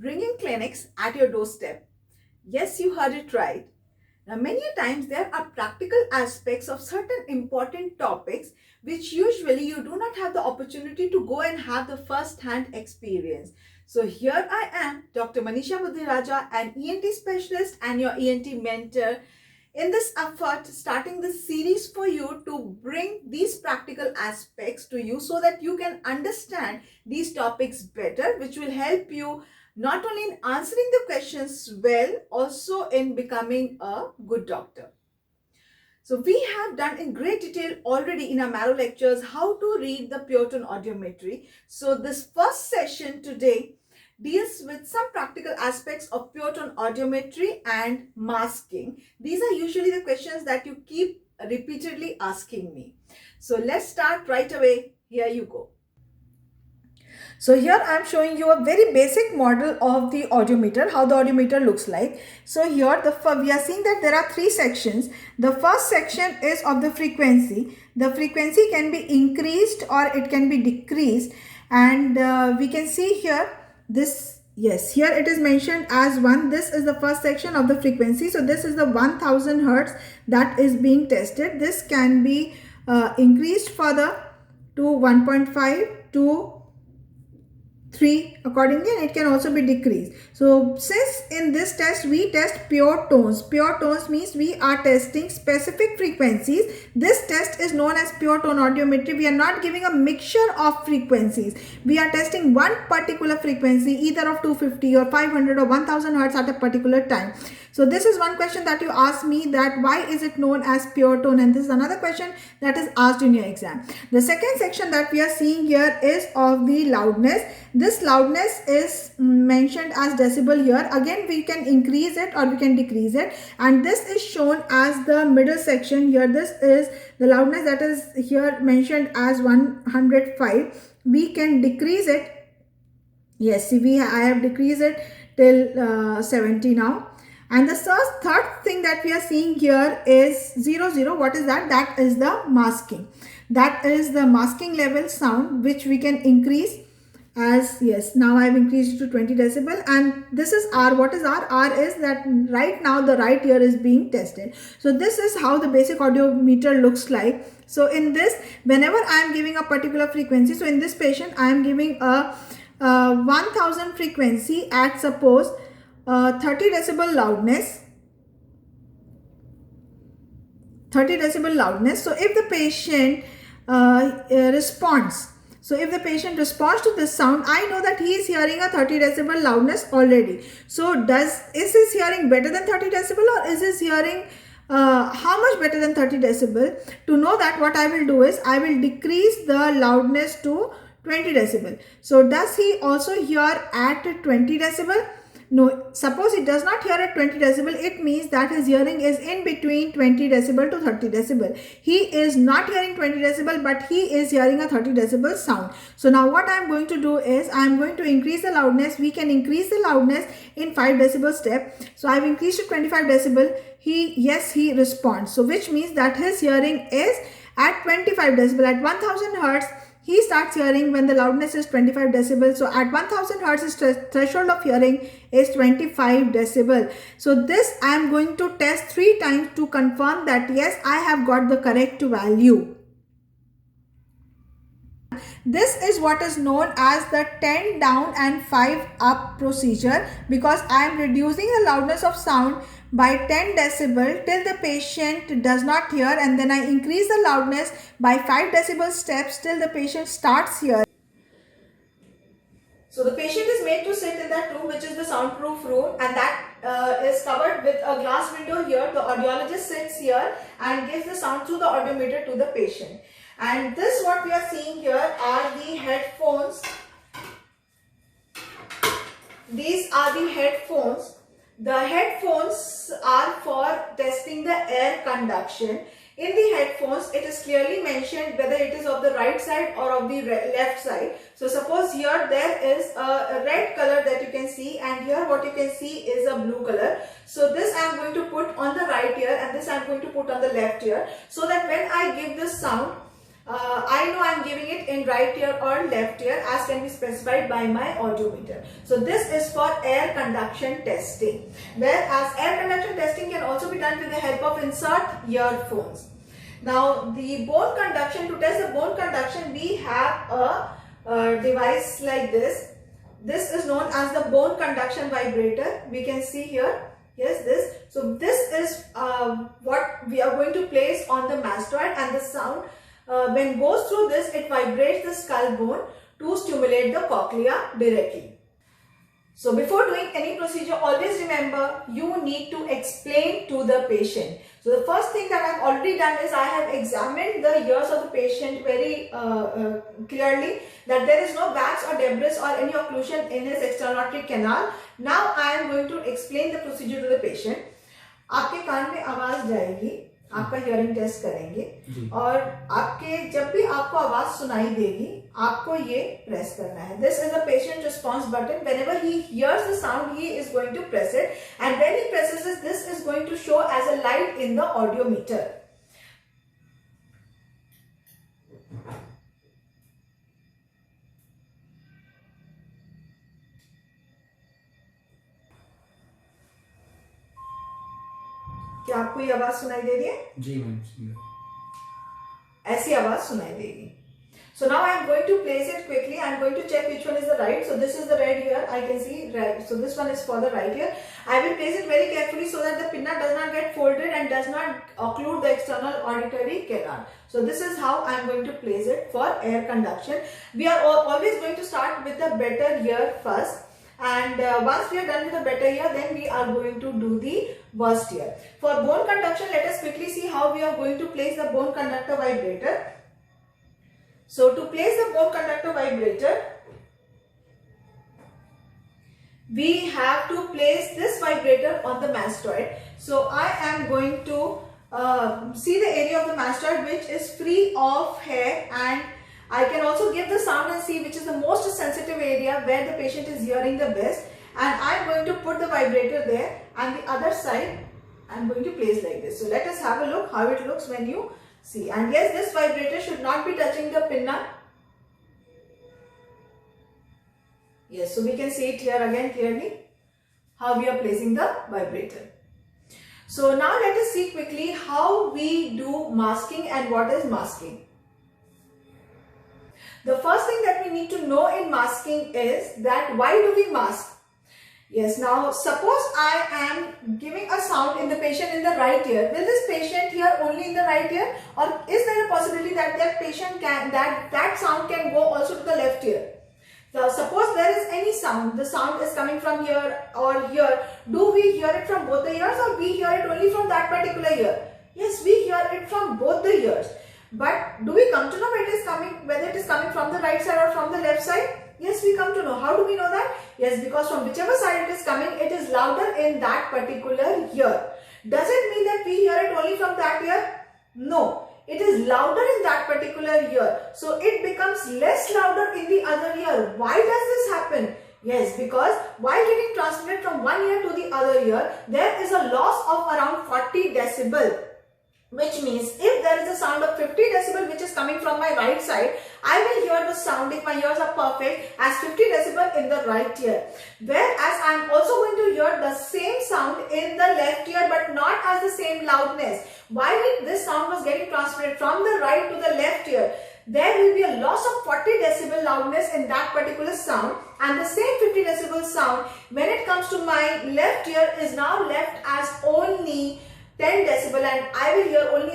bringing clinics at your doorstep. Yes, you heard it right. Now, many times there are practical aspects of certain important topics which usually you do not have the opportunity to go and have the first-hand experience. So here I am, Dr. Manisha Budhiraja, an ENT specialist and your ENT mentor, in this effort starting this series for you to bring these practical aspects to you so that you can understand these topics better, which will help you not only in answering the questions well, also in becoming a good doctor. So we have done in great detail already in our Marrow lectures how to read the pure tone audiometry. So this first session today deals with some practical aspects of pure tone audiometry and masking. These are usually the questions that you keep repeatedly asking me. So let's start right away. Here you go. So here I am showing you a very basic model of the audiometer, how the audiometer looks like. So here we are seeing that there are three sections. The first section is of the frequency. The frequency can be increased or it can be decreased, and we can see here this. Yes, here it is mentioned as 1. This is the first section of the frequency. So this is the 1000 hertz that is being tested. This can be increased further to 1.5 to 3 accordingly, and it can also be decreased. So since in this test we test pure tones means we are testing specific frequencies. This test is known as pure tone audiometry. We are not giving a mixture of frequencies. We are testing one particular frequency, either of 250 or 500 or 1000 hertz at a particular time. So this is one question that you asked me, that why is it known as pure tone, and this is another question that is asked in your exam. The second section that we are seeing here is of the loudness. This loudness is mentioned as decibel here. Again, we can increase it or we can decrease it, and this is shown as the middle section here. This is the loudness that is here mentioned as 105. We can decrease it. Yes, see, I have decreased it till 70 now. And the third thing that we are seeing here is 00. What is that? That is the masking. That is the masking level sound, which we can increase as, yes, now I have increased it to 20 decibel, and this is R. What is R? R is that right now the right ear is being tested. So this is how the basic audiometer looks like. So in this, whenever I am giving a particular frequency, so in this patient I am giving a 1000 frequency at suppose 30 decibel loudness. 30 decibel loudness. So if the patient responds, so if the patient responds to this sound, I know that he is hearing a 30 decibel loudness already. So is his hearing better than 30 decibel, or is his hearing how much better than 30 decibel? To know that, what I will do is I will decrease the loudness to 20 decibel. So does he also hear at 20 decibel? No, suppose it does not hear at 20 decibel, it means that his hearing is in between 20 decibel to 30 decibel. He is not hearing 20 decibel, but he is hearing a 30 decibel sound. So now what I am going to do is I am going to increase the loudness. We can increase the loudness in 5 decibel step. So I have increased to 25 decibel. He responds. So which means that his hearing is at 25 decibel. At 1000 hertz, he starts hearing when the loudness is 25 decibel. So at 1000 hertz, his threshold of hearing is 25 decibel. So this I am going to test 3 times to confirm that yes, I have got the correct value. This is what is known as the 10 down and 5 up procedure, because I am reducing the loudness of sound by 10 decibel till the patient does not hear, and then I increase the loudness by 5 decibel steps till the patient starts hearing. So the patient is made to sit in that room, which is the soundproof room, and that is covered with a glass window here. The audiologist sits here and gives the sound through the audiometer to the patient. And this, what we are seeing here, are the headphones. These are the headphones. The headphones are for testing the air conduction. In the headphones, it is clearly mentioned whether it is of the right side or of the left side. So suppose here there is a red color that you can see, and here what you can see is a blue color. So this I am going to put on the right ear, and this I am going to put on the left ear, so that when I give this sound, I know I'm giving it in right ear or left ear as can be specified by my audiometer. So this is for air conduction testing. Whereas air conduction testing can also be done with the help of insert earphones. Now the bone conduction, to test the bone conduction, we have a device like this. This is known as the bone conduction vibrator. We can see here. Yes, this. So this is what we are going to place on the mastoid, and the sound when goes through this, it vibrates the skull bone to stimulate the cochlea directly. So before doing any procedure, always remember you need to explain to the patient. So the first thing that I have already done is I have examined the ears of the patient very clearly, that there is no wax or debris or any occlusion in his external auditory canal. Now I am going to explain the procedure to the patient. आपके कान में आवाज जाएगी, आपका hearing test करेंगे, और आपके जब भी आपको आवाज सुनाई देगी आपको ये प्रेस करना है. This is a patient response button. Whenever he hears the sound, he is going to press it, and when he presses this is going to show as a light in the audiometer. क्या आपको ये आवाज सुनाई दे रही है? जी ma'am, ऐसी आवाज सुनाई देगी. So now I am going to place it quickly. I am going to check which one is the right. So this is the red ear. I can see right. So this one is for the right ear. I will place it very carefully so that the pinna does not get folded and does not occlude the external auditory canal. So this is how I am going to place it for air conduction. We are always going to start with the better ear first. And once we are done with the better ear, then we are going to do the worst ear. For bone conduction, let us quickly see how we are going to place the bone conductor vibrator. So to place the bone conductor vibrator, we have to place this vibrator on the mastoid. So I am going to see the area of the mastoid which is free of hair, and I can also give the sound and see which is the most sensitive area where the patient is hearing the best, and I am going to put the vibrator there, and the other side I am going to place like this. So let us have a look how it looks when you see. And yes, this vibrator should not be touching the pinna. Yes, so we can see it here again clearly how we are placing the vibrator. So now let us see quickly how we do masking and what is masking. The first thing that we need to know in masking is that why do we mask? Yes, now suppose I am giving a sound in the patient in the right ear. Will this patient hear only in the right ear, or is there a possibility that that sound can go also to the left ear? So suppose there is any sound, the sound is coming from here or here. Do we hear it from both the ears, or we hear it only from that particular ear? Yes, we hear it from both the ears. But do we come to know whether it is coming from the right side or from the left side? Yes, we come to know. How do we know that? Yes, because from whichever side it is coming, it is louder in that particular ear. Does it mean that we hear it only from that ear? No, it is louder in that particular ear. So it becomes less louder in the other ear. Why does this happen? Yes, because while getting transmitted from one ear to the other ear, there is a loss of around 40 decibel. Which means if there is a sound of 50 decibel which is coming from my right side, I will hear the sound, if my ears are perfect, as 50 decibel in the right ear. Whereas I am also going to hear the same sound in the left ear but not as the same loudness. While this sound was getting transmitted from the right to the left ear, there will be a loss of 40 decibel loudness in that particular sound, and the same 50 decibel sound when it comes to my left ear is now left as only 10 decibel, and I will hear only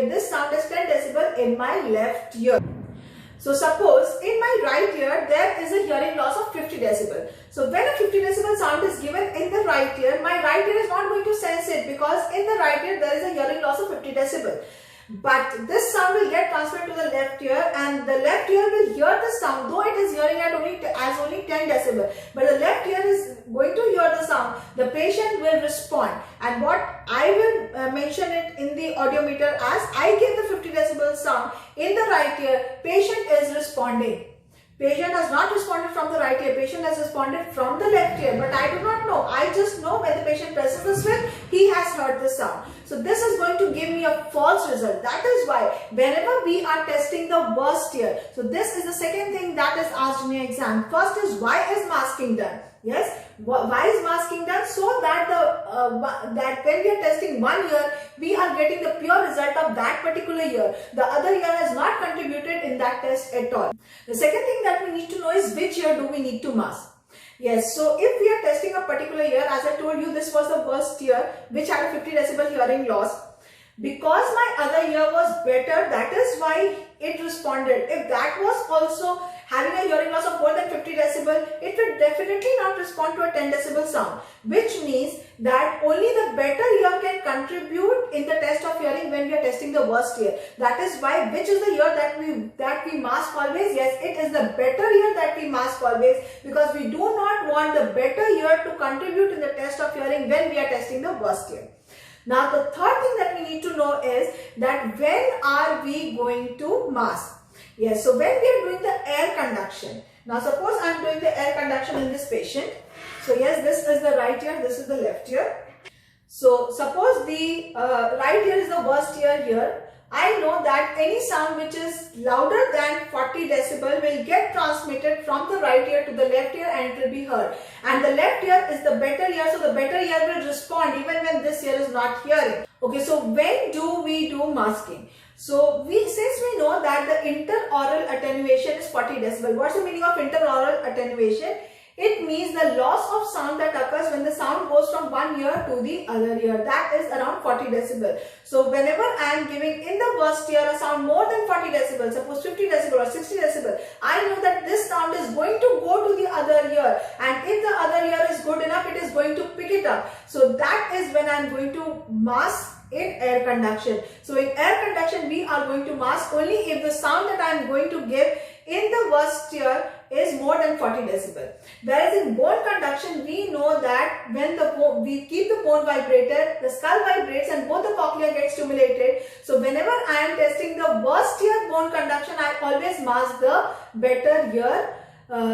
this sound as 10 decibel in my left ear. So suppose in my right ear there is a hearing loss of 50 decibel. So when a 50 decibel sound is given in the right ear, my right ear is not going to sense it because in the right ear there is a hearing loss of 50 decibel. But this sound will get transferred to the left ear, and the left ear will hear the sound, though it is hearing at only 10 decibel. But the left ear is going to hear the sound. The patient will respond, and what I will mention it in the audiometer as I give the 50 decibel sound in the right ear, patient is responding. Patient has not responded from the right ear, patient has responded from the left ear, but I do not know. I just know when the patient presses the switch, he has heard the sound. So So this is going to give me a false result. That is why whenever we are testing the worst ear, so this is the second thing that is asked in your exam. First is, why is masking done? Yes, why is masking done? So that that when we are testing one year, we are getting the pure result of that particular year. The other year has not contributed in that test at all. The second thing that we need to know is, which year do we need to mask? Yes, so if we are testing a particular year, as I told you, this was the worst year which had a 50 decibel hearing loss. Because my other year was better, that is why it responded. If that was also having a hearing loss of more than 50 decibel, it would definitely not respond to a 10 decibel sound, which means that only the better ear can contribute in the test of hearing when we are testing the worst ear. That is why, which is the ear that we mask always? Yes, it is the better ear that we mask always, because we do not want the better ear to contribute in the test of hearing when we are testing the worst ear. Now the third thing that we need to know is that when are we going to mask? Yes, so when we are doing the air conduction. Now suppose I am doing the air conduction in this patient. So yes, this is the right ear, this is the left ear. So suppose the right ear is the worst ear here. I know that any sound which is louder than 40 decibel will get transmitted from the right ear to the left ear and it will be heard. And the left ear is the better ear, so the better ear will respond even when this ear is not hearing. Okay, so when do we do masking? So since we know that the interaural attenuation is 40 decibel. What's the meaning of interaural attenuation? It means the loss of sound that occurs when the sound goes from one ear to the other ear. That is around 40 decibel. So whenever I am giving in the worst ear a sound more than 40 decibel, suppose 50 decibel or 60 decibel, I know that this sound is going to go to the other ear, and if the other ear is good enough, it is going to pick it up. So that is when I am going to mask in air conduction. So in air conduction, we are going to mask only if the sound that I am going to give in the worst ear is more than 40 decibel. Whereas in bone conduction, we know that when we keep the bone vibrated, the skull vibrates and both the cochlea get stimulated. So whenever I am testing the worst ear bone conduction, I always mask the better ear.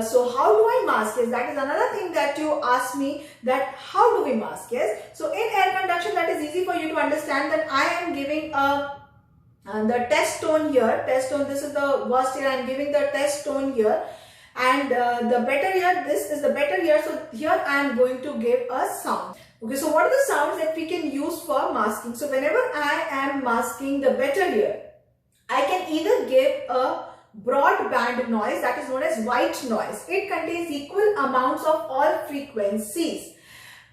So how do I mask? Yes, that is another thing that you ask me, that how do we mask? Yes, so in air conduction, that is easy for you to understand, that I am giving the test tone here. Test tone, this is the worst ear, I am giving the test tone here, and the better ear, this is the better ear. So here I am going to give a sound. Okay, so what are the sounds that we can use for masking? So whenever I am masking the better ear, I can either give a broadband noise, that is known as white noise. It contains equal amounts of all frequencies.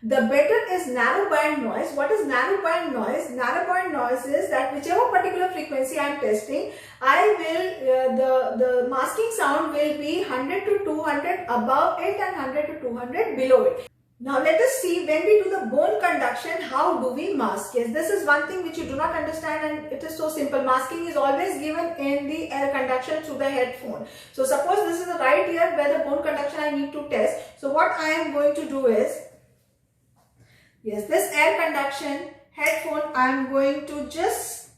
The better is narrowband noise. What is narrowband noise? Narrowband noise is that whichever particular frequency I am testing, I will the masking sound will be 100 to 200 above it and 100 to 200 below it. Now let us see, when we do the bone conduction, how do we mask? Yes, this is one thing which you do not understand, and it is so simple. Masking is always given in the air conduction through the headphone. So suppose this is the right ear where the bone conduction I need to test. So what I am going to do is, yes, this air conduction headphone, I am going to just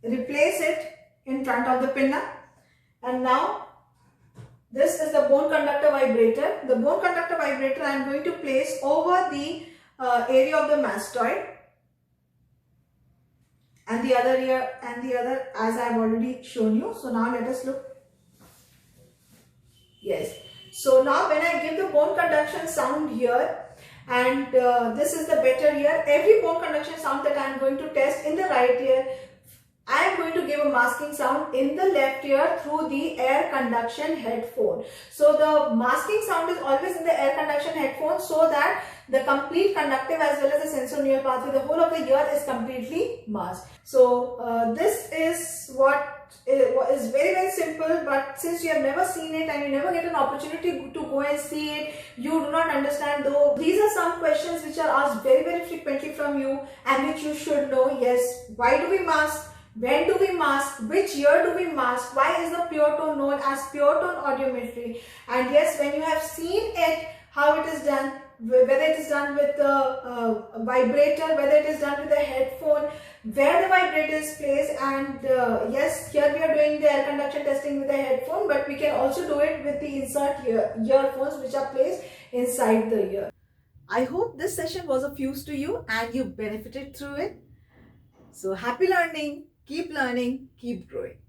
replace it in front of the pinna, and now this is the bone conductor vibrator. The bone conductor vibrator I am going to place over the area of the mastoid, and the other ear and the other, as I have already shown you. So now let us look. Yes. So now when I give the bone conduction sound here, and this is the better ear, every bone conduction sound that I am going to test in the right ear, I am going to give a masking sound in the left ear through the air conduction headphone. So the masking sound is always in the air conduction headphone, so that the complete conductive as well as the sensorial pathway, the whole of the ear is completely masked. So this is what is very, very simple, but since you have never seen it and you never get an opportunity to go and see it, you do not understand. Though these are some questions which are asked very, very frequently from you and which you should know. Yes, why do we mask? When do we mask? Which year do we mask? Why is the pure tone known as pure tone audiometry? And yes, when you have seen it, how it is done, whether it is done with the vibrator, whether it is done with the headphone, where the vibrator is placed, and yes, here we are doing the air conduction testing with the headphone, but we can also do it with the insert earphones which are placed inside the ear. I hope this session was of use to you and you benefited through it. So happy learning, keep learning, keep growing.